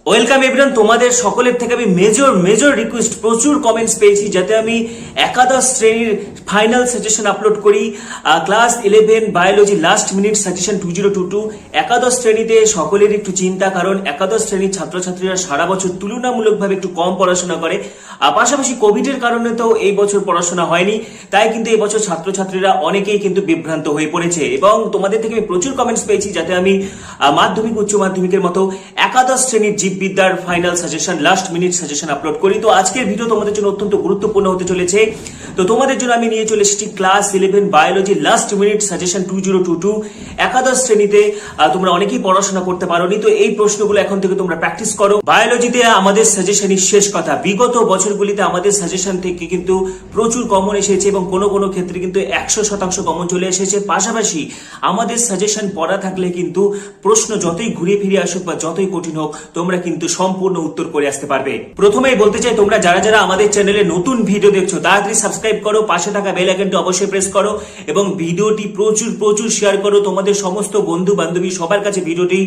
Welcome everyone, তোমাদের সকলের থেকে আমি মেজর রিকোয়েস্ট, প্রচুর কমেন্টস পেয়েছি যাতে আমি একাদশ শ্রেণীর ফাইনাল সাজেশন আপলোড করি। Class 11 biology last minute suggestion 2022। একাদশ শ্রেণীতে সকলের একটু চিন্তা, কারণ একাদশ শ্রেণীর ছাত্রছাত্রীরা সারা বছর তুলনামূলকভাবে একটু কম পড়াশোনা করে। পাশাপাশি কোভিডের কারণে তো এই বছর পড়াশোনা হয়নি, তাই কিন্তু এই বছর ছাত্রছাত্রীরা অনেকেই কিন্তু বিভ্রান্ত হয়ে পড়েছে। এবং তোমাদের থেকে আমি প্রচুর কমেন্টস পেয়েছি যাতে আমি মাধ্যমিক উচ্চ মাধ্যমিকের মতো একাদশ শ্রেণীর জীববিদ্যার final suggestion last minute suggestion upload করি। তো আজকের ভিডিও তোমাদের জন্য অত্যন্ত গুরুত্বপূর্ণ হতে চলেছে। তো তোমাদের জন্য আমি নিয়ে চলে এসেছি class 11 biology last minute suggestion 2022। একাদশ শ্রেণীতে তোমরা অনেকেই পড়াশোনা করতে পারোনি, তো এই প্রশ্নগুলো এখন থেকে তোমরা প্র্যাকটিস করো। বায়োলজিতে আমাদের সাজেশনই শেষ কথা। বিগত বছরগুলিতে আমাদের সাজেশন থেকে কিন্তু প্রচুর কমন এসেছে এবং কোনো কোনো ক্ষেত্রে কিন্তু 100% কমন চলে এসেছে। পাশাপাশি আমাদের সাজেশন পড়া থাকলে কিন্তু প্রশ্ন যতই ঘুরে ফিরে আসুক বা যতই কঠিন হোক, তোমরা কিন্তু সম্পূর্ণ উত্তর করে আসতে পারবে। প্রথমেই বলতে চাই, তোমরা যারা যারা আমাদের চ্যানেলে নতুন ভিডিও দেখছো তাড়াতাড়ি সাবস্ক্রাইব করো, পাশে থাকা বেল আইকনটি অবশ্যই প্রেস করো এবং ভিডিওটি প্রচুর শেয়ার করো। তোমাদের সমস্ত বন্ধু বান্ধবী সবার কাছে ভিডিওটি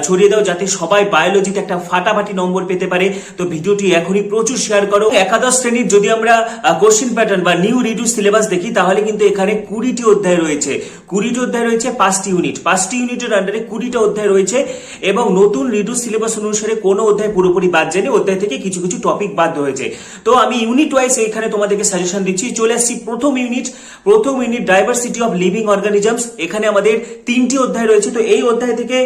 ছড়িয়ে দাও, যাতে সবাই বায়োলজিতে একটা ফাটাফাটি নম্বর পেতে পারে। তো ভিডিওটি এখনই প্রচুর শেয়ার করো। একাদশ শ্রেণীর যদি আমরা কোশ্চেন প্যাটার্ন বা নিউ রিডিউস সিলেবাস দেখি, তাহলে কিন্তু এখানে 20টি অধ্যায় রয়েছে। 20টি অধ্যায় রয়েছে, 5টি ইউনিট। 5টি ইউনিটের আন্ডারে 20টা অধ্যায় রয়েছে এবং নতুন রিডিউস সিলেবাস অনুসারে কোনো অধ্যায় পুরোপুরি বাদ যায়নি, অধ্যায় থেকে কিছু কিছু টপিক বাদ হয়েছে। তো আমি ইউনিট ওয়াইজ এখানে তোমাদেরকে সাজেশন দিচ্ছি। চলে আসছি প্রথম unit diversity of living organisms. এখানে আমাদের 3টি অধ্যায় রয়েছে। তো এই অধ্যায় থেকে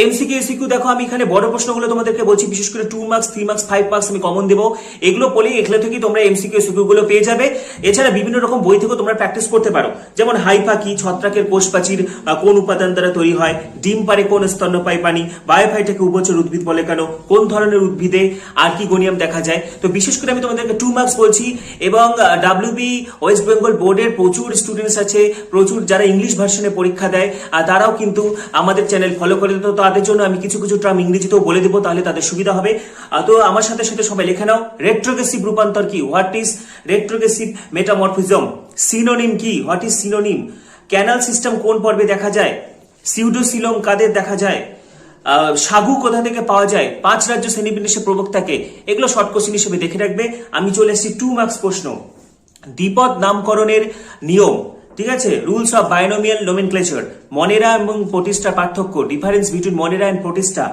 এমসিকিউ এসিকিউ দেখো, আমি এখানে বড় প্রশ্নগুলো তোমাদেরকে বলছি, বিশেষ করে 2 মার্কস 3 মার্কস 5 মার্কস আমি কমন দেবো। এগুলো পড়লেই এখানে থেকে তোমরা এমসিকিউ এসিকিউ গুলো পেয়ে যাবে। এছাড়া বিভিন্ন রকম বই থেকে তোমরা প্র্যাকটিস করতে পারো, যেমন হাইফা কি, ছত্রাকের কোষ প্রাচীর কোন উপাদান দ্বারা তৈরি হয়, ডিম পারে কোন স্তন্যপায়ী প্রাণী, বায়োফাইটাকে উভচর উদ্ভিদ বলে কেন, কোন ধরনের উদ্ভিদে আর্কিগোনিয়াম দেখা যায়। তো বিশেষ করে আমি তোমাদেরকে 2 মার্কস বলছি। এবং ডাব্লিউবি ওয়েস্ট বেঙ্গল বোর্ডের প্রচুর স্টুডেন্টস আছে, প্রচুর যারা ইংলিশ ভার্সনে পরীক্ষা দেয়, আর তারাও কিন্তু আমাদের চ্যানেল ফলো করে। তো তাদের জন্য আমি কিছু কিছু টার্ম ইংরেজিতেও বলে দেবো, তাহলে তাদের সুবিধা হবে। তো আমার সাথে সাথে সবাই লিখে নাও। রেট্রোগ্রেসিভ রূপান্তর কি? What is retrogressive metamorphism? Synonym কি? What is synonym? Canal system কোন পর্বে দেখা যায়? সিউডোসিলোম কাদের দেখা যায়? সাগু কোথা থেকে পাওয়া যায়? 5 রাজ্য শ্রেণীবিন্যাসে প্রবক্তাকে। এগুলো শর্ট কোশ্চেন হিসেবে দেখে রাখবে। আমি চলে এসেছি 2 মার্কস প্রশ্ন। দ্বিপদ নামকরণের নিয়ম, ঠিক আছে? Rules of binomial nomenclature. Monera এবং প্রোটিস্টা পার্থক্য, difference between monera and protista.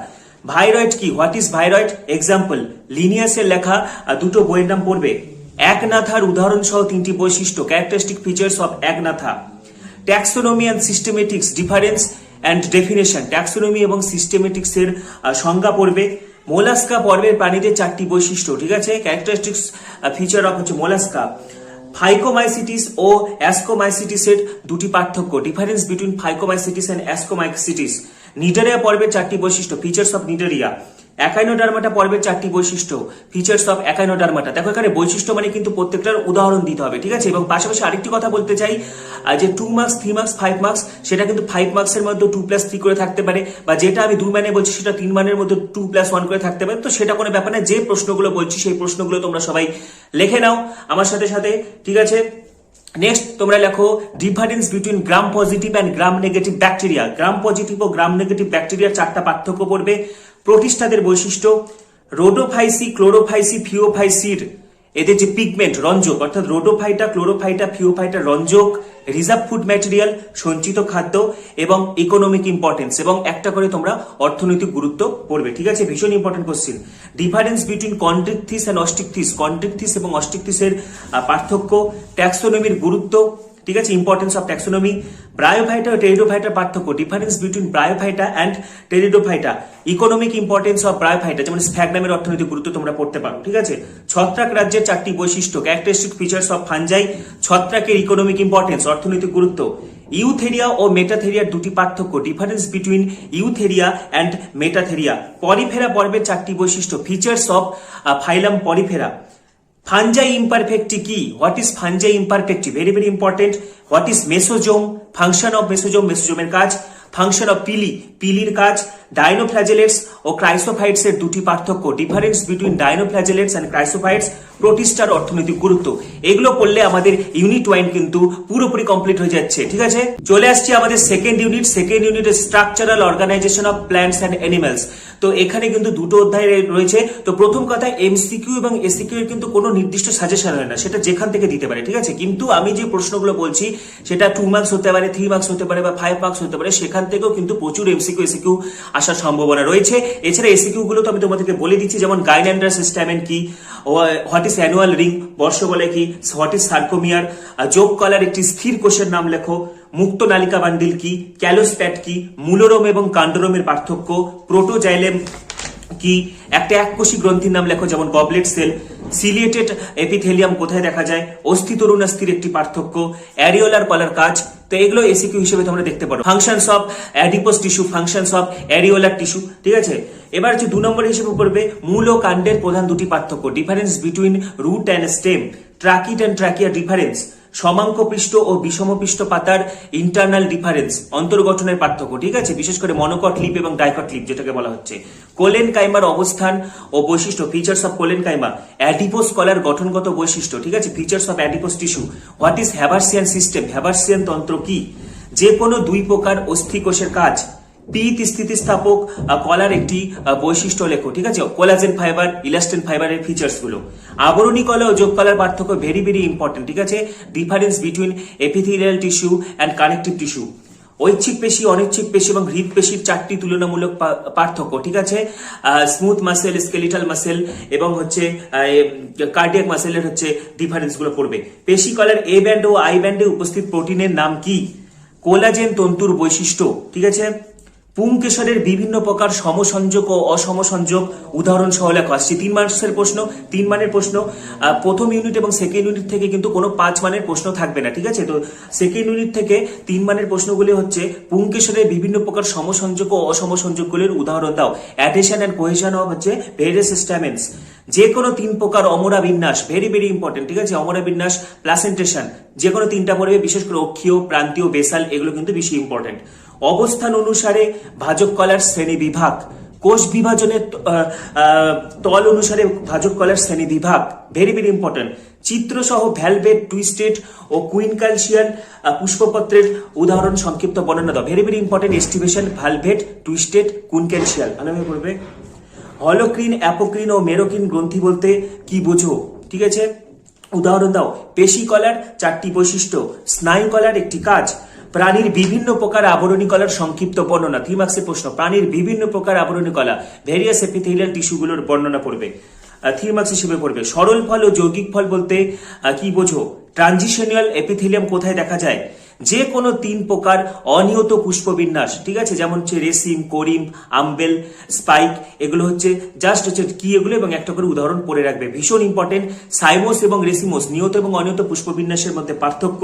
Viroid কি? What is viroid? এক্সাম্পল। লিনিয়াসের লেখা দুটো বইয়ের নাম পড়বে। একনাথার উদাহরণ সহ 3টি বৈশিষ্ট্য, characteristic features of agnatha. Taxonomy and systematics, difference and definition. Taxonomy এবং সিস্টেমেটিক্স এর সংজ্ঞা পড়বে। মোলাস্কা পর্বের প্রাণীদের 4টি বৈশিষ্ট্য, ঠিক আছে? ক্যারেক্টারিস্টিক্স ফিচার অফ হচ্ছে মোলাস্কা। ফাইকোমাইসিটিস ও অ্যাসকোমাইসিটিস এর 2টি পার্থক্য, difference between ফাইকোমাইসিটিস and ascomycetes. Cnidaria পর্বের 4টি বৈশিষ্ট্য, ফিচার্স অফ নিডারিয়া। একাইনোডার্মাটা পর্বের 4টি বৈশিষ্ট্য, ফিচার্স অফ একাইনোডার্মাটা। দেখো এখানে বৈশিষ্ট্য মানে কিন্তু প্রত্যেকটার উদাহরণ দিতে হবে, ঠিক আছে? এবং পাশাপাশি আরেকটি কথা বলতে চাই, যে 2 মার্কস 3 মার্কস 5 মার্কস, সেটা কিন্তু 5 মার্কসের মধ্যে 2+3 করে থাকতে পারে, বা যেটা আমি 2 মানে বলছি সেটা 3 মানের মধ্যে 2+1 করে থাকতে পারে। তো সেটা কোনো ব্যাপার না, যে প্রশ্নগুলো বলছি সেই প্রশ্নগুলো তোমরা সবাই লিখে নাও আমার সাথে সাথে, ঠিক আছে? নেক্সট তোমরা লেখো difference between gram positive and gram negative bacteria. Gram positive ও গ্রাম নেগেটিভ ব্যাকটেরিয়ার 4টা পার্থক্য পড়বে। প্রোটিস্টাদের বৈশিষ্ট্য, রোডোফাইসি, ক্লোরোফাইসি, ফিওফাইসির এদের যে পিগমেন্ট, রঞ্জক, অর্থাৎ রোডোফাইটা, ক্লোরোফাইটা, ফিওফাইটা রঞ্জক, রিজার্ভ ফুড ম্যাটেরিয়াল, সঞ্চিত খাদ্য, এবং ইকোনমিক ইম্পর্টেন্স, এবং একটা করে তোমরা অর্থনৈতিক গুরুত্ব পড়বে, ঠিক আছে? ভীষণ important question. Difference between chondrichthyes and osteichthyes, chondrichthyes এবং অস্টিকথিসের পার্থক্য। ট্যাক্সোনমির গুরুত্ব, ঠিক আছে? Importance of taxonomy. ব্রায়োফাইটা ও টেরিডোফাইটার পার্থক্য, difference between bryophyta and pteridophyta. Economic importance of bryophyta, যেমন স্ফ্যাগনামের অর্থনৈতিক গুরুত্ব তোমরা পড়তে পারো, ঠিক আছে? ছত্রাক রাজ্যের 4টি বৈশিষ্ট্য, ক্যারেক্টারিস্টিক ফিচার্স অফ ফানজাই। ছত্রাকের ইকোনমিক ইম্পর্টেন্স, অর্থনৈতিক গুরুত্ব। ইউথেরিয়া ও মেটাথেরিয়ার 2টি পার্থক্য, difference between eutheria and metatheria. Porifera পর্বের 4টি বৈশিষ্ট্য, features of phylum porifera. Fungi imperfecti কি? What is fungi imperfecti? Very very important. What is mesosome? Function of mesosome, মেসোজোমের কাজ। ফাংশন অফ পিলি, পিলির কাজ। ডাইনোফ্ল্যাজেলেটস ও ক্রাইসোফাইটস এর দুটি পার্থক্য, ডিফারেন্স বিটুইন ডাইনোফ্ল্যাজেলেটস এন্ড ক্রাইসোফাইটস, প্রোটিস্টার অর্থনৈতিক গুরুত্ব, এগুলো পড়লে আমাদের ইউনিট 1 কিন্তু পুরোপুরি কমপ্লিট হয়ে যাচ্ছে। ঠিক আছে, চলে আসছি আমাদের second unit structural organisation of plants and animals. তো এখানে কিন্তু দুটো অধ্যায় রয়েছে। তো প্রথম কথা, এমসিকিউ এবং এসিকিউ এর কিন্তু কোনো নির্দিষ্ট সাজেশন হয় না, সেটা যেখান থেকে দিতে পারে। ঠিক আছে, কিন্তু আমি যে প্রশ্নগুলো বলছি সেটা 2 মার্কস হতে পারে, 3 মার্কস হতে পারে বা 5 মার্কস হতে পারে, সেখান থেকেও কিন্তু প্রচুর এমসিকিউ এসিকিউ আসার সম্ভাবনা রয়েছে। এছাড়া এসিকিউ গুলো তো আমি তোমাদেরকে বলে দিচ্ছি, যেমন গাইনান্ডার সিস্টেমেন কি, হোয়াট ইজ অ্যানুয়াল রিং, বর্ষ বলে কি, হোয়াট ইজ সার্কোমিয়ার, যোগ কলার একটি স্থির কোষের নাম লেখো, মুক্ত নালিকা বান্ডিল কি, ক্যালোস্প্যাট কি, মূলরোম এবং কাণ্ডরোমের পার্থক্য, প্রোটোজাইলেম কি, একটা এককোষী গ্রন্থির নাম লেখো যেমন গবলেট সেল, সিলিয়েটেড এপিথেলিয়াম কোথায় দেখা যায়, অস্থি তরুণাস্থির একটি পার্থক্য, অ্যারিওলার কলার কাজ। তো এগুলো এসিকিউ হিসেবে তোমরা দেখতে পারো। Functions of adipose tissue, functions of areolar tissue. ঠিক আছে, এবার হচ্ছে 2 নম্বর হিসেবে পড়বে মূল ও কাণ্ডের প্রধান দুটি পার্থক্য, difference between root and stem, tracheid and trachea difference, সমাঙ্ক পৃষ্ঠ ও বিষম পৃষ্ঠ পাতার ইন্টারনাল ডিফারেন্স, অন্তর্গঠনের পার্থক্য। ঠিক আছে, বিশেষ করে মনোকট লিপ এবং ডাইকট লিপ যেটাকে বলা হচ্ছে, কোলেন কাইমার অবস্থান ও বৈশিষ্ট্য, features of collenchyma, adipose কলার গঠনগত বৈশিষ্ট্য। ঠিক আছে, features of adipose tissue, what is Haversian system, Haversian তন্ত্র কি, যে কোনো 2 প্রকার অস্থিকোষের কাজ, পিত স্থিতিস্থাপক কলার একটি বৈশিষ্ট্য লেখো। ঠিক আছে, কোলাজেন ফাইবার, ইলাস্টিন ফাইবারের ফিচার্স গুলো, আবরণী কলা ও যোগ কলার পার্থক্য ভেরি ভেরি ইম্পর্টেন্ট। ঠিক আছে, difference between epithelial tissue and connective tissue, ঐচ্ছিক পেশি, অনৈচ্ছিক পেশি এবং হৃদপেশির 4টি তুলনামূলক পার্থক্য। ঠিক আছে, স্মুথ মাসেল, স্কেলিটাল মাসেল এবং হচ্ছে কার্ডিয়াক মাসেলের হচ্ছে ডিফারেন্স গুলো পড়বে। পেশি কলার এ ব্যান্ড ও আই ব্যান্ডে উপস্থিত প্রোটিনের নাম কি, কোলাজেন তন্তুর বৈশিষ্ট্য। ঠিক আছে, পুংকেশরের বিভিন্ন প্রকার সমসংযোগ ও অসমসংযোগ উদাহরণ সহ লেখা। আসছে 3 মার্কসের প্রশ্ন, 3 মানের প্রশ্ন। প্রথম ইউনিট এবং সেকেন্ড ইউনিট থেকে কিন্তু কোনো 5 মানের প্রশ্ন থাকবে না। ঠিক আছে, তো সেকেন্ড ইউনিট থেকে 3 মানের প্রশ্নগুলি হচ্ছে পুংকেশরের বিভিন্ন প্রকার সমসংযোগ ও অসমসংযোগগুলির উদাহরণ দাও, অ্যাডহেশন এন্ড কোহেশন অফ হচ্ছে ভেরিয়াস স্ট্যামেন্স, যে কোনো 3 প্রকার অমরা বিন্যাস, ভেরি ভেরি ইম্পর্টেন্ট। ঠিক আছে, অমরা বিন্যাস, প্লাসেন্টেশন, যে কোনো 3টা পড়বে, বিশেষ করে অক্ষীয়, প্রান্তীয়, বেসাল, এগুলো কিন্তু বেশি ইম্পর্টেন্ট। অবস্থান অনুসারে ভাজক কলার শ্রেণী বিভাগ, কোষ বিভাজনের তল অনুসারে ভাজক কলার শ্রেণী বিভাগ, ভেরি ভেরি ইম্পর্টেন্ট। চিত্র সহ ভ্যালভেট, টুইস্টেড ও কুইনকালশিয়াল পুষ্পপত্রের উদাহরণ সংক্ষিপ্ত বর্ণনা দাও, very very important. Aestivation, valvate, twisted, quincuncial ভালোভাবে পড়বে। হলোক্রিন, অ্যাপোক্রিন ও মেরোক্রিন গ্রন্থি বলতে কি বোঝো? ঠিক আছে, উদাহরণ দাও। পেশি কলার 4টি বৈশিষ্ট্য, স্নায়ু কলার একটি কাজ, প্রাণীর বিভিন্ন প্রকার আবরণী কলার সংক্ষিপ্ত বর্ণনা, 3 মার্কসের প্রশ্ন। প্রাণীর বিভিন্ন প্রকার আবরণী কলা, ভেরিয়াস এপিথেলিয়াল টিস্যুগুলোর বর্ণনা পড়বে, 3 মার্কস হিসেবে পড়বে। সরল ফল ও যৌগিক ফল বলতে কি বোঝো? ট্রানজিশনাল এপিথেলিয়াম কোথায় দেখা যায়? যে কোনো 3 প্রকার অনিয়ত পুষ্পবিন্যাস। ঠিক আছে, যেমন হচ্ছে রেসিম, কোরিম, আম্বেল, স্পাইক, এগুলো হচ্ছে জাস্ট হচ্ছে কি এগুলো, এবং একটা করে উদাহরণ পড়ে রাখবে, ভীষণ ইম্পর্টেন্ট। সাইমোস এবং রেসিমোস, নিয়ত এবং অনিয়ত পুষ্পবিন্যাসের মধ্যে পার্থক্য।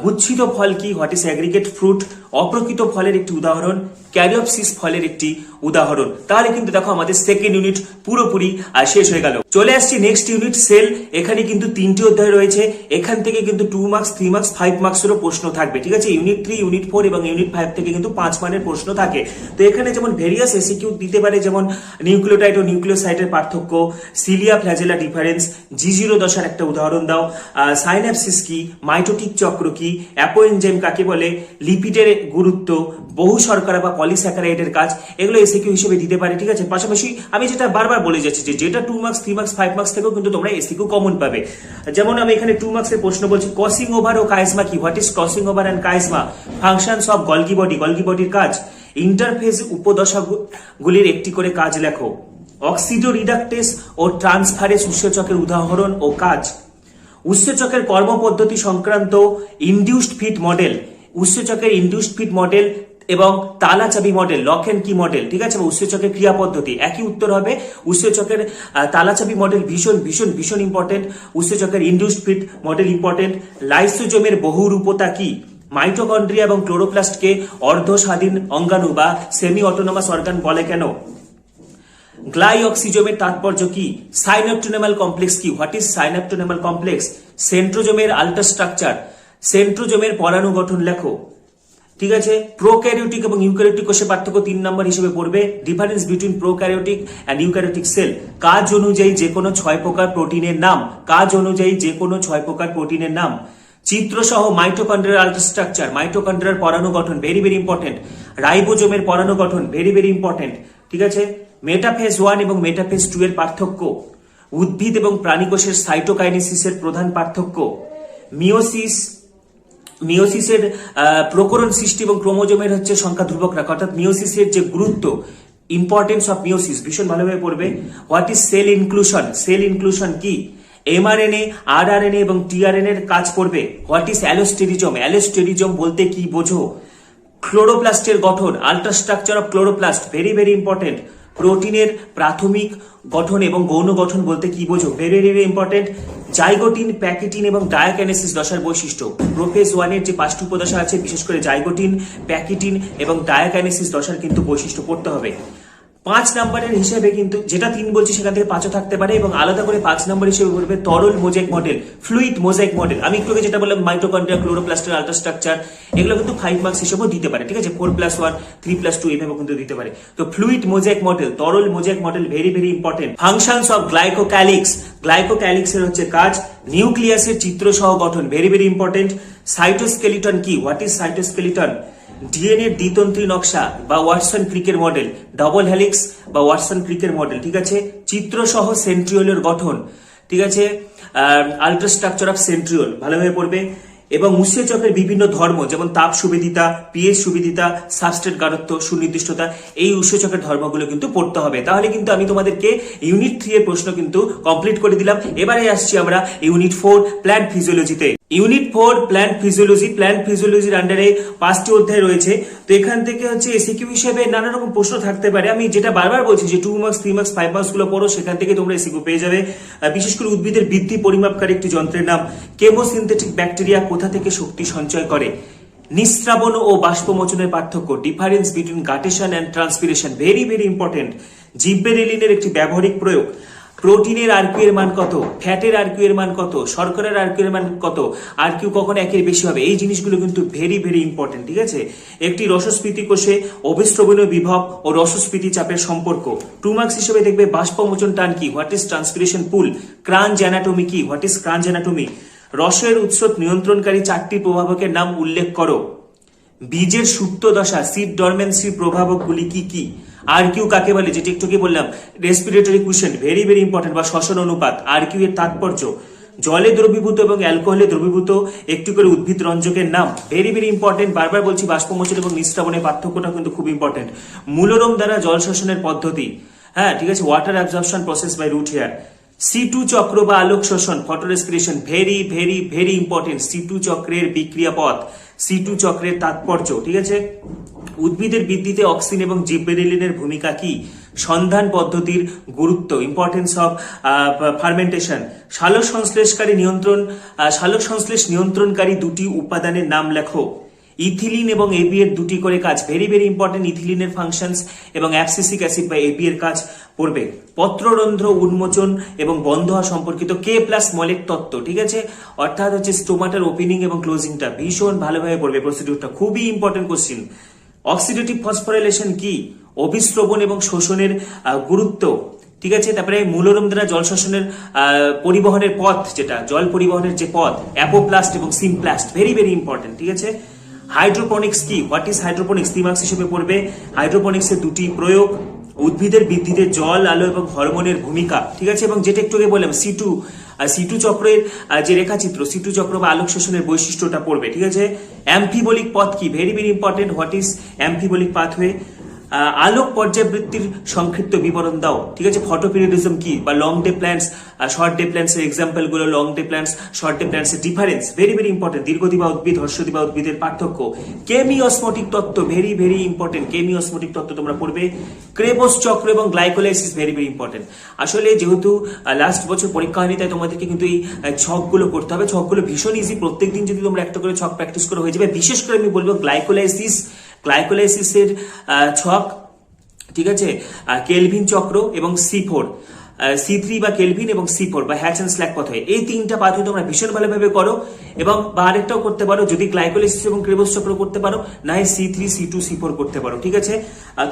গুচ্ছিত ফল কি, হোয়াট ইজ অ্যাগ্রিগেট ফ্রুট, অপ্রকৃত ফলের একটি উদাহরণ, ক্যারিওপসিস ফলের একটি উদাহরণ। তাহলে কিন্তু দেখো আমাদের সেকেন্ড ইউনিট পুরোপুরি শেষ হয়ে গেল। চলে আসছি নেক্সট ইউনিট সেল। এখানে কিন্তু 3টি অধ্যায় রয়েছে, এখান থেকে কিন্তু 2 মার্কস, 3 মার্কস, 5 মার্কসেরও প্রশ্ন থাকবে। ঠিক আছে, ইউনিট 3, ইউনিট 4 এবং ইউনিট 5 থেকে কিন্তু 5 মানের প্রশ্ন থাকে। তো এখানে যেমন ভেরিয়াস এসিকিউ দিতে পারে, যেমন নিউক্লিওটাইড ও নিউক্লিওসাইডের পার্থক্য, সিলিয়া ফ্ল্যাজেলা ডিফারেন্স, G0 দশার একটা উদাহরণ দাও, সাইন্যাপসিস কি, মাইটোটিক চক্র কি, অ্যাপোএনজাইম কাকে বলে, লিপিডের গুরুত্ব, বহু শর্করা বা পলিস্যাকারাইডের কাজ, এগুলো এসিকিউ হিসেবে দিতে পারে। ঠিক আছে, পাশাপাশি আমি যেটা বারবার বলে যাচ্ছি যে যেটা 2 মার্কস, 3 মার্কস, 5 মার্কস থেকেও কিন্তু তোমরা এসিকিউ কমন পাবে। যেমন আমি এখানে 2 মার্কসের প্রশ্ন বলছি, ক্রসিং ওভার ও কাইজমা কি, what is crossing over and chiasma, functions of Golgi body, Golgi বডির কাজ, ইন্টারফেজ উপদশাগুলির একটি করে কাজ লেখো, অক্সিডো রিডাকটেস ও ট্রান্সফারেস উৎসেচকের উদাহরণ ও কাজ, উৎসেচকের কর্মপদ্ধতি সংক্রান্ত ইনডিউসড ফিট মডেল, উৎসেচকের ইনডিউসড ফিট মডেল এবং তালা চাবি মডেল, লক এন্ড কি মডেল। ঠিক আছে, উৎসেচকের ক্রিয়া পদ্ধতি, একই উত্তর হবে। উৎসেচকের তালা চাবি মডেল ভীষণ ভীষণ ভীষণ ইম্পর্টেন্ট, উৎসেচকের ইনডিউসড ফিট মডেল ইম্পর্টেন্ট। লাইসোজোমের বহুরূপতা কি, মাইটোকন্ড্রিয়া এবং ক্লোরোপ্লাস্টকে অর্ধ স্বাধীন অঙ্গাণু বা সেমি অটোনমাস অর্গান বলে কেন, গ্লাইঅক্সিজোমের তাৎপর্য কি, সাইন্যাপটোনেমাল কমপ্লেক্স কি, হোয়াট ইজ সাইন্যাপটোনেমাল কমপ্লেক্স, সেন্ট্রোজোমের আল্টার স্ট্রাকচার, সেন্ট্রোজোমের পরাণু গঠন লেখো, ঠিক আছে। প্রোক্যারিওটিক এবং ইউক্যারিওটিক কোষের পার্থক্য 3 নম্বর হিসেবে পড়বে। Difference between prokaryotic and eukaryotic cell. কাজ অনুযায়ী যে কোনো 6 প্রকার প্রোটিনের নাম। কাজ অনুযায়ী যে কোনো 6 প্রকার প্রোটিনের নাম। চিত্র সহ মাইটোকন্ড্রিয়াল আল্ট্রাস্ট্রাকচার, মাইটোকন্ড্রিয়ার পরাণু গঠন, ভেরি ভেরি ইম্পর্টেন্ট। রাইবোজোমের পরাণু গঠন, ভেরি ভেরি ইম্পর্টেন্ট। ঠিক আছে। মেটাফেজ 1 এবং মেটাফেজ 2 এর পার্থক্য। উদ্ভিদ এবং প্রাণী কোষের সাইটোকাইনেসিসের প্রধান পার্থক্য। মিওসিসের প্রকরণ সৃষ্টি এবং ক্রোমোজোমের হচ্ছে সংখ্যা ধ্রুবক রাখা, অর্থাৎ মিওসিসের যে গুরুত্ব, ইম্পর্টেন্স অফ মিওসিস ভীষণ ভালোভাবে পড়বে। What is cell inclusion, cell inclusion কি, এমআরএনএ, আরআরএনএ এবং টিআরএনএ এর কাজ পড়বে। হোয়াট ইজ অ্যালোস্টেরিজম, অ্যালোস্টেরিজম বলতে কি বোঝো। ক্লোরোপ্লাস্টের গঠন, ultrastructure of chloroplast, very very important. প্রোটিনের প্রাথমিক গঠন এবং গৌণ গঠন বলতে কি বোঝো, very very important. Zygotene, pachytene এবং ডায়াকাইনেসিস দশার বৈশিষ্ট্য। প্রোফেজ 1 এর যে 5টি উপদশা আছে, বিশেষ করে জাইগোটিন, প্যাকিটিন এবং ডায়াকাইনেসিস দশার কিন্তু বৈশিষ্ট্য পড়তে হবে। 5 নম্বরের হিসেবে কিন্তু যেটা 3 বলছি সেখান থেকে 5ও থাকতে পারে, এবং আলাদা করে 5 নম্বর হিসেবে পড়বে তরল mosaic model, fluid mosaic model. আমি একটু আগে যেটা বললাম মাইটোকন্ড্রিয়া, ক্লোরোপ্লাস্টের আল্ট্রাস্ট্রাকচার, এগুলো কিন্তু 5 মার্কস হিসেবেও দিতে পারে। ঠিক আছে, 4+1, 3+2 এইভাবে কিন্তু দিতে পারে। তো ফ্লুইড মোজাইক মডেল, তরল mosaic model, very very important. Functions of glycocalyx, glycocalyx এর হচ্ছে কাজ। নিউক্লিয়াসের চিত্র সহ গঠন, ভেরি ভেরি ইম্পর্টেন্ট। সাইটোস্কেলিটন কি, হোয়াট ইজ সাইটোস্কেলিটন। ডিএনএ দ্বিতন্ত্রী নকশা বা ওয়াটসন ক্রিকের মডেল, ডাবল হেলিক্স বা ওয়াটসন ক্রিকের মডেল। ঠিক আছে। চিত্র সহ সেন্ট্রিওলের গঠন, ঠিক আছে, আল্ট্রাস্ট্রাকচার অফ সেন্ট্রিওল ভালোভাবে পড়বে। এবং উৎসেচকের বিভিন্ন ধর্ম, যেমন তাপ সুবিদিতা, পিএইচ সুবিদিতা, সাবস্ট্রেট গাঢ়ত্ব, সুনির্দিষ্টতা, এই উৎসেচকের ধর্মগুলো কিন্তু পড়তে হবে। তাহলে কিন্তু আমি তোমাদেরকে ইউনিট 3 এর প্রশ্ন কিন্তু কমপ্লিট করে দিলাম। এবারে আসছি আমরা ইউনিট 4 প্ল্যান্ট ফিজিওলজিতে। ইউনিট 4 প্ল্যান্ট ফিজিওলজি, প্ল্যান্ট ফিজিওলজির আন্ডারে 5টি অধ্যায় রয়েছে। তো এখান থেকে হচ্ছে এসিকিউ হিসেবে নানা রকম প্রশ্ন থাকতে পারে। আমি যেটা বারবার বলছি যে 2 মার্কস, 3 মার্কস, 5 মার্কস গুলো পড়ো, সেখান থেকে তোমরা এসিকিউ পেয়ে যাবে। বিশেষ করে উদ্ভিদের বৃদ্ধি পরিমাপকারী একটি যন্ত্রের নাম। কেমোসিনথেটিক ব্যাকটেরিয়া কোথা থেকে শক্তি সঞ্চয় করে। নিঃস্রাবণ ও বাষ্পমোচনের পার্থক্য, difference between guttation and transpiration, very very important. জিব্বেরেলিনের একটি ব্যবহারিক প্রয়োগ। প্রোটিনের আরকিউ এর মান কত, ফ্যাটের আরকিউ এর মান কত, শর্করার আরকিউ এর মান কত, আরকিউ কখন 1-এর বেশি হবে, এই জিনিসগুলো কিন্তু ভেরি ভেরি ইম্পর্টেন্ট। ঠিক আছে। একটি রসস্ফীতি কোষে অভিস্রবণীয় বিভব ও রসস্ফীতি চাপের সম্পর্ক। 2 মার্কস হিসেবে দেখবে বাষ্পমোচন টান কি, what is transpiration pool. Crunch anatomy কি, হোয়াট ইজ ক্রাঞ্চ অ্যানাটমি। রসের উৎস নিয়ন্ত্রণকারী 4টি প্রভাবকের নাম উল্লেখ করো। বীজের সুপ্ত দশা, সিড ডরমেন্সি প্রভাবকগুলি কি কি। আরকিউ কাকে বলে, যেটি একটু কি বললাম, রেসপিরেটরি কুশেন্ট, ভেরি ভেরি ইম্পর্টেন্ট, বা শ্বসন অনুপাত। আরকিউ এর তাৎপর্য, জলে দ্রবীভূত এবং অ্যালকোহলে দ্রবীভূত একটি করে উদ্ভিদ রঞ্জকের নাম, ভেরি ভেরি ইম্পর্টেন্ট। বারবার বলছি বাষ্পমোচন এবং নিঃস্রাবণের পার্থক্যটা কিন্তু খুব ইম্পর্টেন্ট। মূলরোম দ্বারা জল শোষণের পদ্ধতি, হ্যাঁ ঠিক আছে, water absorption process by root hair. C2 চক্র বা আলোক শোষণ, photo respiration, very very very important. C2 চক্রের বিক্রিয়া পথ, C2 চক্রের তাৎপর্য। ঠিক আছে। উদ্ভিদের বৃদ্ধিতে অক্সিন এবং জিব্বেরেলিনের ভূমিকা কি। সন্ধান পদ্ধতির গুরুত্ব, ইম্পর্টেন্স অফ ফার্মেন্টেশন। সালোক সংশ্লেষ নিয়ন্ত্রণকারী 2টি উপাদানের নাম লেখো। ইথিলিন এবং এবি এর 2টি করে কাজ, ভেরি ভেরি ইম্পর্টেন্ট। ইথিলিনের ফাংশনস এবং অ্যাবসিসিক অ্যাসিড বা এবি এর কাজ পড়বে। পত্ররন্ধ্র উন্মোচন এবং বন্ধ হওয়া সম্পর্কিত K+ মলের তত্ত্ব। ঠিক আছে, অর্থাৎ হচ্ছে স্টোমাটার ওপেনিং এবং ক্লোজিংটা ভীষণ ভালোভাবে পড়বে। প্রসিডিউরটা খুবই ইম্পর্টেন্ট কোশ্চিন। অক্সিডেটিভ ফসফোরাইলেশন কি, অভিস্রবণ এবং শোষণের গুরুত্ব। ঠিক আছে। তারপরে মূলরোম দ্বারা জল শোষণের পরিবহনের পথ, যেটা জল পরিবহনের যে পথ, অ্যাপোপ্লাস্ট এবং সিমপ্লাস্ট, ভেরি ভেরি ইম্পর্টেন্ট। ঠিক আছে। হাইড্রোপনিক্স কি, হোয়াট ইজ হাইড্রোপনিক্স, 3 মার্কস হিসেবে পড়বে। হাইড্রোপনিক্স এর 2টি প্রয়োগ। উদ্ভিদের বৃদ্ধিতে জল, আলো এবং হরমোনের ভূমিকা। ঠিক আছে। এবং যেটা একটু আগে বললাম C2 চক্রের যে রেখাচিত্র, C2 চক্র বা আলোক শোষণের বৈশিষ্ট্যটা পড়বে। ঠিক আছে। অ্যাম্ফিবোলিক পথ কি, very very important, what is amphibolic pathway. আলোক পর্যাবৃত্তির সংক্ষিপ্ত বিবরণ দাও। ঠিক আছে। ফটোপিরিয়ডিজম কি, বা long day plants, short day plants এর এক্সাম্পল গুলো, long day plants, short day plants এর ডিফারেন্স, ভেরি ভেরি ইম্পর্টেন্ট। দীর্ঘদিবা উদ্ভিদ, হর্ষদিবা উদ্ভিদের পার্থক্য। কেমিওসমোটিক তত্ত্ব, ভেরি ভেরি ইম্পর্টেন্ট। কেমিওসমোটিক তত্ত্ব তোমরা পড়বে। ক্রেবোস চক্র এবং গ্লাইকোলাইসিস, ভেরি ভেরি ইম্পর্টেন্ট। আসলে যেহেতু লাস্ট বছর পরীক্ষা হয়নি, তাই তোমাদেরকে কিন্তু এই ছকগুলো করতে হবে। ছকগুলো ভীষণ ইজি, প্রত্যেকদিন যদি তোমরা একটা করে ছক প্র্যাকটিস করে হয়ে যাবে। বিশেষ করে আমি বলবো গ্লাইকোলাইসিসের ছক, ঠিক আছে, কেলভিন চক্র এবং C4। C3 বা কেলভিন এবং C4 বা হ্যাচ এন্ড স্ল্যাক পাথওয়ে, এই তিনটা পাথওয়ে তোমরা ভীষণ ভালোভাবে করো। এবং বা আরেকটাও করতে পারো, যদি গ্লাইকোলাইসিস এবং ক্রেবস চক্র করতে পারো, না হয় C3 C2 C4 করতে পারো, ঠিক আছে।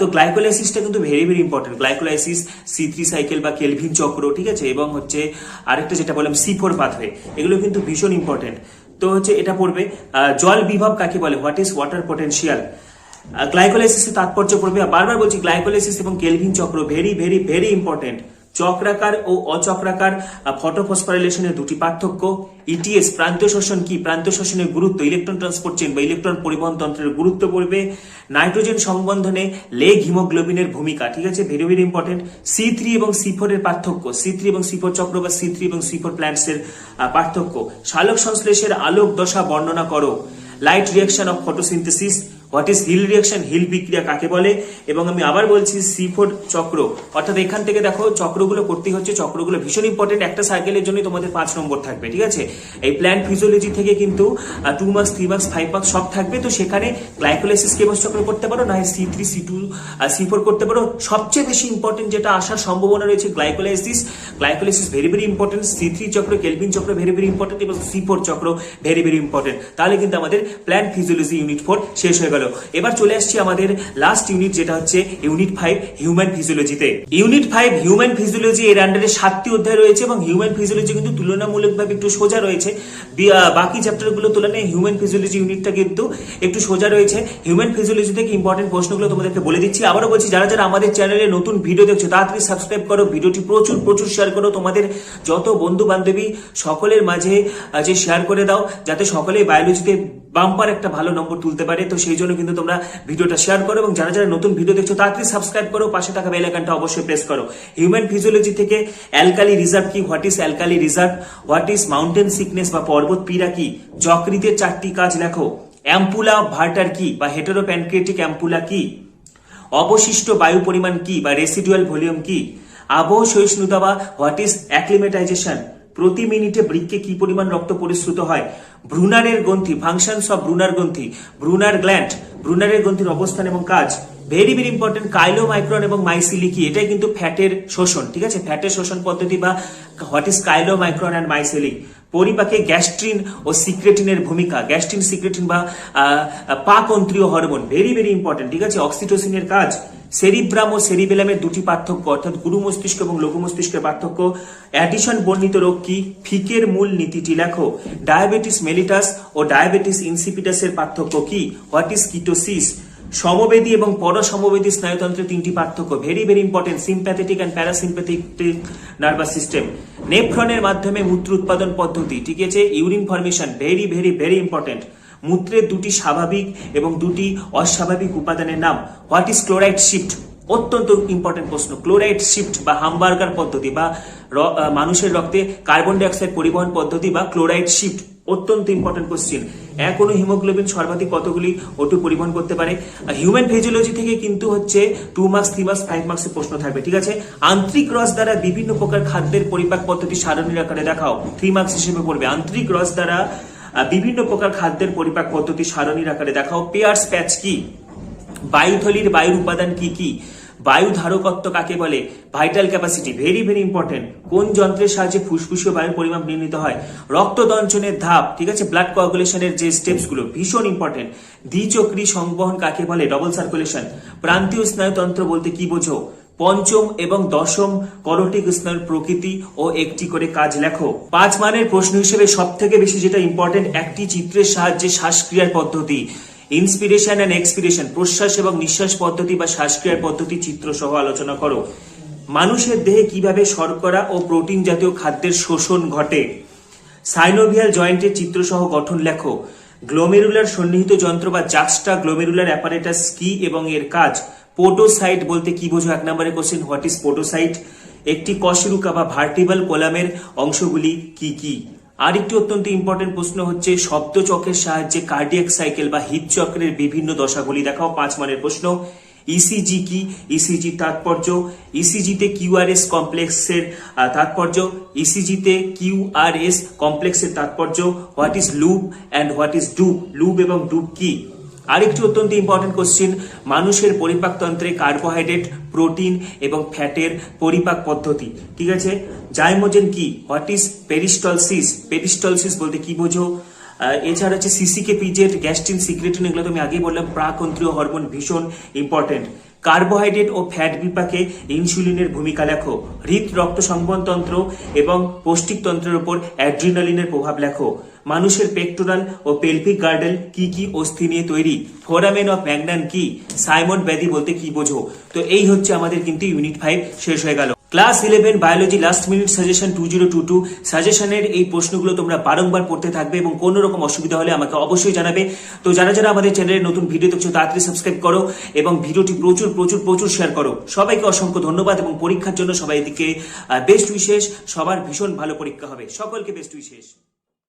তো গ্লাইকোলাইসিসটা কিন্তু very very important, glycolysis, C3 cycle বা কেলভিন চক্র, ঠিক আছে, এবং হচ্ছে আরেকটা যেটা বললাম C4 পাথওয়ে, এগুলো কিন্তু ভীষণ ইম্পর্টেন্ট। তো হচ্ছে এটা পড়বে। জল বিভব কাকে বলে, হোয়াট ইজ ওয়াটার পটেনশিয়াল। গ্লাইকোলাইসিসের তাৎপর্য পড়বে। বারবার বলছি, গ্লাইকোলাইসিস এবং কেলভিন চক্র ভেরি ভেরি ভেরি ইম্পর্টেন্ট। চক্রাকার ও অচক্রাকার ফটোফসফোরাইলেশনের দুটি পার্থক্য। ইটিএস প্রান্তীয় শোষণ কি, প্রান্তীয় শোষণের গুরুত্ব, ইলেকট্রন ট্রান্সপোর্ট চেইন বা ইলেকট্রন পরিবহন তন্ত্রের গুরুত্ব পড়বে। নাইট্রোজেন সংবন্ধনে লেগ হিমোগ্লোবিনের ভূমিকা, ঠিক আছে, ভেরি ভেরি ইম্পর্টেন্ট। C3 এবং C4 এর পার্থক্য, C3 এবং C4 চক্র বা C3 এবং C4 প্ল্যান্টস এর পার্থক্য। সালোক সংশ্লেষের আলোক দশা বর্ণনা করো। Light reaction of photosynthesis, what is Hill reaction, Hill বিক্রিয়া কাকে বলে। এবং আমি আবার বলছি C4 চক্র, অর্থাৎ এখান থেকে দেখো চক্রগুলো করতে হচ্ছে, চক্রগুলো ভীষণ ইম্পর্টেন্ট, একটা সাইকেলের জন্য তোমাদের 5 নম্বর থাকবে, ঠিক আছে। এই প্ল্যান্ট ফিজিওলজি থেকে কিন্তু 2 মার্কস 3 মার্কস 5 মার্কস সব থাকবে। তো সেখানে গ্লাইকোলাইসিস কেবস চক্র করতে পারো, না C3 C2 C4 করতে পারো। সবচেয়ে বেশি ইম্পর্টেন্ট যেটা আসার সম্ভাবনা রয়েছে glycolysis, glycolysis very very important. C3 চক্র কেলভিন চক্র ভেরি ভেরি ইম্পর্টেন্ট এবং C4 চক্র ভেরি ভেরি ইম্পর্টেন্ট। তাহলে কিন্তু আমাদের প্ল্যান্ট ফিজিওলজি ইউনিট 4 শেষ হয়ে গেল। এবার চলে আসছি আমাদের লাস্ট ইউনিট, যেটা হচ্ছে ইউনিট 5 হিউম্যান ফিজিওলজিতে। ইউনিট 5 হিউম্যান ফিজিওলজি এর আন্ডারে 7টি অধ্যায় রয়েছে এবং হিউম্যান ফিজিওলজি কিন্তু তুলনামূলকভাবে একটু সোজা রয়েছে। বাকি চ্যাপ্টারগুলো তুলনায় হিউম্যান ফিজিওলজি ইউনিটটা কিন্তু একটু সোজা রয়েছে। হিউম্যান ফিজিওলজি থেকে ইম্পর্টেন্ট প্রশ্নগুলো তোমাদেরকে বলে দিচ্ছি। আবারও বলছি, যারা যারা আমাদের চ্যানেলে নতুন ভিডিও দেখছো তাড়াতাড়ি সাবস্ক্রাইব করো, ভিডিওটি প্রচুর প্রচুর শেয়ার করো, তোমাদের যত বন্ধু বান্ধবী সকলের মাঝে যে শেয়ার করে দাও, যাতে সকলে বায়োলজিতে বাম্পার একটা ভালো নম্বর তুলতে পারে। তো সেই জন্য কিন্তু তোমরা ভিডিওটা শেয়ার করো এবং যারা যারা নতুন ভিডিও দেখছো তাড়াতাড়ি সাবস্ক্রাইব করো, পাশে থাকা বেল আইকনটা অবশ্যই প্রেস করো। হিউম্যান ফিজিওলজি থেকে অ্যালকালি রিজার্ভ কি, what is alkali reserve, what is mountain sickness বা পর্বত পীড়া কি, যকৃতের 4টি কাজ লেখো। অ্যাম্পুলা ভার্টার কি বা হেটেরোপ্যানক্রিয়াটিক অ্যাম্পুলা কি, অবশিষ্ট বায়ু পরিমাণ কি বা রেসিডুয়াল ভলিউম কি, আবহ সহিষ্ণুতা বা হোয়াট ইজ অ্যাক্লিমেটাইজেশন, প্রতি মিনিটে বৃক্কে কি পরিমাণ রক্ত পরিশ্রুত হয়, ব্রুনারের গ্রন্থি, ফাংশনস অফ ব্রুনার গ্রন্থি, ব্রুনার গ্ল্যান্ড, ব্রুনারের গ্রন্থির অবস্থান এবং কাজ, ভেরি ভেরি ইম্পর্টেন্ট। কাইলোমাইক্রন এবং মাইসিলি কি, এটাই কিন্তু ফ্যাটের শোষণ, ঠিক আছে, ফ্যাটের শোষণ পদ্ধতি বা what is chylomicron and মাইসিলি। পরিপাকে gastrin ও সিক্রেটিনের ভূমিকা, গ্যাস্ট্রিন সিক্রেটিন বা পাকন্ত্রীয় হরমোন, ভেরি ভেরি ইম্পর্টেন্ট, ঠিক আছে। অক্সিটোসিনের কাজ। সেরিব্রাম ও সেরিবেলামের দুটি পার্থক্য, অর্থাৎ গুরু মস্তিষ্ক এবং লঘু মস্তিষ্কের পার্থক্য। অ্যাডিশন বর্ণিত রোগ কি, ফিকের মূল নীতিটি লেখো। ডায়াবেটিস মেলিটাস ও ডায়াবেটিস ইনসিপিটাসের পার্থক্য কি, হোয়াট ইজ কিটোসিস। সমবেদী এবং পরসমবেদী স্নায়ুতন্ত্রের 3টি পার্থক্য, very very important, sympathetic and parasympathetic nervous system. নেফ্রনের মাধ্যমে মূত্র উৎপাদন পদ্ধতি, ঠিক আছে, urine formation, very very very important. মূত্রের 2টি স্বাভাবিক এবং 2টি অস্বাভাবিক উপাদানের নাম, হোয়াট ইজ ক্লোরাইড শিফট, অত্যন্ত ইম্পর্টেন্ট প্রশ্ন। ক্লোরাইড শিফট বা হামবার্গার পদ্ধতি বা মানুষের রক্তে কার্বন ডাইঅক্সাইড পরিবহন পদ্ধতি বা ক্লোরাইড শিফট, অত্যন্ত ইম্পর্টেন্ট কোশ্চেন। এক অণু হিমোগ্লোবিন সর্বাধিক কতগুলি ওটু পরিবহন করতে পারে। হিউম্যান ফিজিওলজি থেকে কিন্তু হচ্ছে 2 মার্কস 3 মার্কস 5 মার্কসের প্রশ্ন থাকবে, ঠিক আছে। আন্তরিক রস দ্বারা বিভিন্ন প্রকার খাদ্যের পরিপাক পদ্ধতি সারণীর আকারে দেখাও, 3 মার্কস হিসেবে পড়বে। আন্তরিক রস দ্বারা বিভিন্ন প্রকার খাদ্যের পরিপাক পদ্ধতি সারণীর আকারে দেখাও। পেয়ার্স প্যাচ কি, বায়ুথলির বায়ুর উপাদান কি কি, বায়ু ধারকত্ব কাকে বলে, vital capacity, very very important. কোন যন্ত্রের সাহায্যে ফুসফুসীয় বায়ুর পরিমাপ নির্ণীত হয়, রক্ত দঞ্চনের ধাপ, ঠিক আছে, ব্লাড কোয়াগুলেশনের যে স্টেপস গুলো ভীষণ ইম্পর্টেন্ট। দ্বিচক্রী সংবহন কাকে বলে, ডবল সার্কুলেশন। প্রান্তীয় স্নায়ুতন্ত্র বলতে কি বোঝো, পঞ্চম এবং দশম করটিক স্নায়ুর প্রকৃতি ও একটি করে কাজ লেখো। 5 মানের প্রশ্ন হিসেবে সব থেকে বেশি যেটা ইম্পর্টেন্ট, একটি চিত্রের সাহায্যে শ্বাসক্রিয়ার পদ্ধতি, ইন্সপিরেশন এন্ড এক্সপিরেশন, প্রশ্বাস এবং নিঃশ্বাস পদ্ধতি বা শ্বাসক্রিয়ার পদ্ধতি চিত্র সহ আলোচনা করো। মানুষের দেহে কিভাবে শর্করা ও প্রোটিন জাতীয় খাদ্যের শোষণ ঘটে, সাইনোভিয়াল জয়েন্টের চিত্র সহ গঠন লেখো। গ্লোমেরুলার সন্নিহিত যন্ত্র বা জাক্সটা গ্লোমেরুলার অ্যাপারেটাস কি এবং এর কাজ। পোটোসাইট বলতে কি বোঝো, 1 নম্বরের কোশ্চেন, হোয়াট ইজ পোটোসাইট। একটি কশেরুকা বা ভার্টিব্রাল কলামের অংশগুলি কি কি। আরেকটি অত্যন্ত ইম্পর্টেন্ট প্রশ্ন হচ্ছে শব্দ চক্রের সাহায্যে কার্ডিয়াক সাইকেল বা হৃদ চক্রের বিভিন্ন দশাগুলি দেখাও, 5 মানের প্রশ্ন। ইসিজি কি, ইসিজি তাৎপর্য, ইসিজিতে কিউআরএস কমপ্লেক্সের তাৎপর্য, ইসিজিতে কিউআরএস কমপ্লেক্সের তাৎপর্য, what is loop and what is dope, loop এবং ডুপ কি। আরেকটি অত্যন্ত ইম্পর্টেন্ট কোশ্চেন, মানুষের পরিপাকতন্ত্রে কার্বোহাইড্রেট, প্রোটিন এবং ফ্যাটের পরিপাক পদ্ধতি। ঠিক আছে, জাইমোজেন কি, হোয়াট ইজ পেরিস্টলসিস, পেরিস্টলসিস বলতে কি বোঝো। এছাড়া হচ্ছে সিসিকে, পিজেট, গ্যাস্ট্রিন, সিক্রেটিন, এগুলো তো আমি আগেই বললাম, প্রাকন্ত্রীয় হরমোন ভীষণ ইম্পর্টেন্ট। কার্বোহাইড্রেট ও ফ্যাট বিপাকে ইনসুলিনের ভূমিকা লেখো। হৃদ রক্ত সংবহনতন্ত্র এবং পৌষ্টিকতন্ত্রের উপর অ্যাড্রিনালিনের প্রভাব লেখো। মানুষের পেক্টোরাল ও পেলভিক গার্ডেল কি কি অস্থি নিয়ে তৈরি। ফোরামেন অফ ম্যাগনান কি, সাইমন ব্যাধি বলতে কি বোঝো। তো এই হচ্ছে আমাদের কিন্তু ইউনিট 5 শেষ হয়ে গেল। Class 11 biology last minute suggestion 2022 সাজেশনের এই প্রশ্নগুলো তোমরা বারংবার পড়তে থাকবে এবং কোনো রকম অসুবিধা হলে আমাকে অবশ্যই জানাবে। তো যারা যারা আমাদের চ্যানেলে নতুন ভিডিও দেখছো তাড়াতাড়ি সাবস্ক্রাইব করো এবং ভিডিওটি প্রচুর প্রচুর প্রচুর শেয়ার করো। সবাইকে অসংখ্য ধন্যবাদ এবং পরীক্ষার জন্য সবাই এদিকে বেস্ট উইশেস। সবার ভীষণ ভালো পরীক্ষা হবে, সকলকে বেস্ট উইশেস।